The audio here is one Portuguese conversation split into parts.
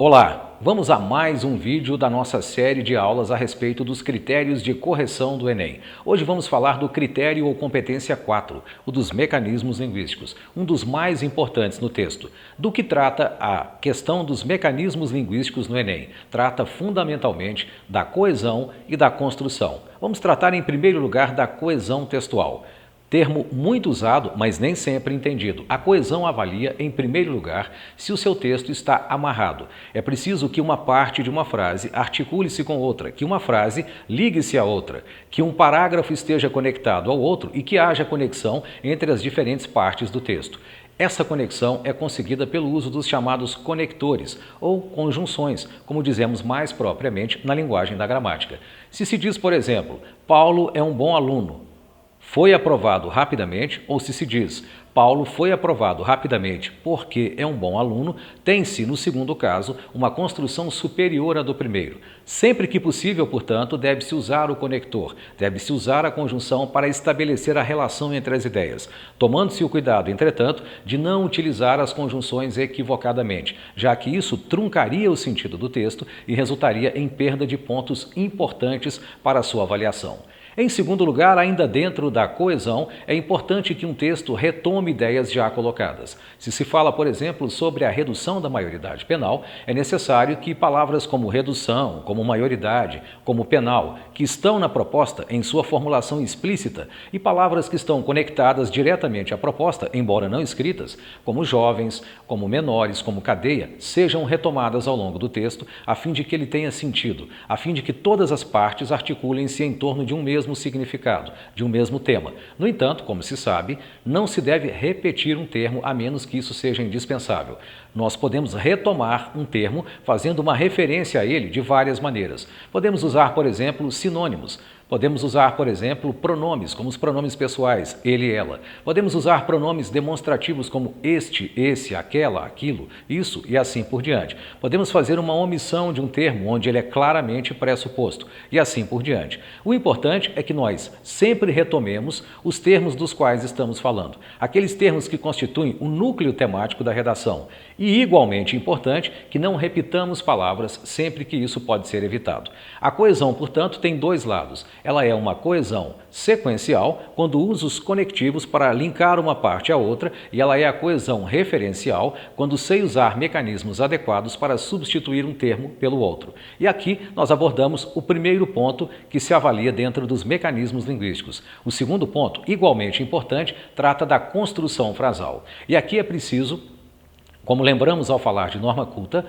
Olá, vamos a mais um vídeo da nossa série de aulas a respeito dos critérios de correção do Enem. Hoje vamos falar do critério ou competência 4, o dos mecanismos linguísticos, um dos mais importantes no texto. Do que trata a questão dos mecanismos linguísticos no Enem? Trata fundamentalmente da coesão e da construção. Vamos tratar em primeiro lugar da coesão textual. Termo muito usado, mas nem sempre entendido. A coesão avalia, em primeiro lugar, se o seu texto está amarrado. É preciso que uma parte de uma frase articule-se com outra, que uma frase ligue-se a outra, que um parágrafo esteja conectado ao outro e que haja conexão entre as diferentes partes do texto. Essa conexão é conseguida pelo uso dos chamados conectores ou conjunções, como dizemos mais propriamente na linguagem da gramática. Se diz, por exemplo, Paulo é um bom aluno, foi aprovado rapidamente, ou se diz, Paulo foi aprovado rapidamente porque é um bom aluno, tem-se, no segundo caso, uma construção superior à do primeiro. Sempre que possível, portanto, deve-se usar o conector, deve-se usar a conjunção para estabelecer a relação entre as ideias, tomando-se o cuidado, entretanto, de não utilizar as conjunções equivocadamente, já que isso truncaria o sentido do texto e resultaria em perda de pontos importantes para a sua avaliação. Em segundo lugar, ainda dentro da coesão, é importante que um texto retome ideias já colocadas. Se fala, por exemplo, sobre a redução da maioridade penal, é necessário que palavras como redução, como maioridade, como penal, que estão na proposta em sua formulação explícita, e palavras que estão conectadas diretamente à proposta, embora não escritas, como jovens, como menores, como cadeia, sejam retomadas ao longo do texto, a fim de que ele tenha sentido, a fim de que todas as partes articulem-se em torno de um mesmo significado, de um mesmo tema. No entanto, como se sabe, não se deve repetir um termo a menos que isso seja indispensável. Nós podemos retomar um termo fazendo uma referência a ele de várias maneiras. Podemos usar, por exemplo, sinônimos. Podemos usar, por exemplo, pronomes, como os pronomes pessoais, ele e ela. Podemos usar pronomes demonstrativos como este, esse, aquela, aquilo, isso e assim por diante. Podemos fazer uma omissão de um termo onde ele é claramente pressuposto e assim por diante. O importante é que nós sempre retomemos os termos dos quais estamos falando, aqueles termos que constituem o núcleo temático da redação. E, igualmente importante, que não repitamos palavras sempre que isso pode ser evitado. A coesão, portanto, tem dois lados. Ela é uma coesão sequencial, quando usa os conectivos para linkar uma parte à outra, e ela é a coesão referencial, quando sei usar mecanismos adequados para substituir um termo pelo outro. E aqui nós abordamos o primeiro ponto que se avalia dentro dos mecanismos linguísticos. O segundo ponto, igualmente importante, trata da construção frasal. E aqui é preciso, como lembramos ao falar de norma culta,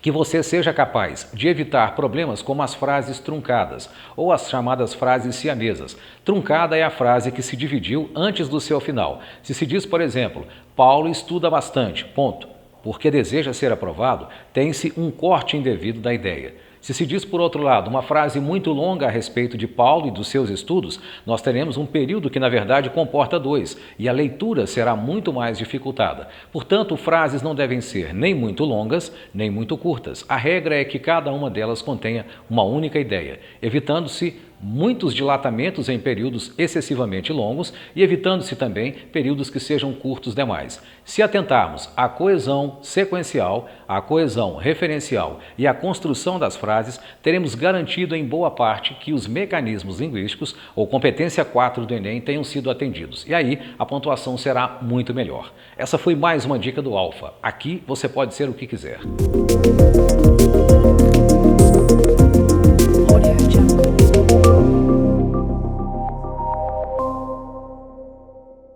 que você seja capaz de evitar problemas como as frases truncadas ou as chamadas frases siamesas. Truncada é a frase que se dividiu antes do seu final. Se diz, por exemplo, Paulo estuda bastante, ponto. Porque deseja ser aprovado, tem-se um corte indevido da ideia. Se diz, por outro lado, uma frase muito longa a respeito de Paulo e dos seus estudos, nós teremos um período que, na verdade, comporta dois, e a leitura será muito mais dificultada. Portanto, frases não devem ser nem muito longas, nem muito curtas. A regra é que cada uma delas contenha uma única ideia, evitando-se muitos dilatamentos em períodos excessivamente longos e evitando-se também períodos que sejam curtos demais. Se atentarmos à coesão sequencial, à coesão referencial e à construção das frases, teremos garantido em boa parte que os mecanismos linguísticos ou competência 4 do Enem tenham sido atendidos. E aí a pontuação será muito melhor. Essa foi mais uma dica do Alfa. Aqui você pode ser o que quiser. Audio Jungle.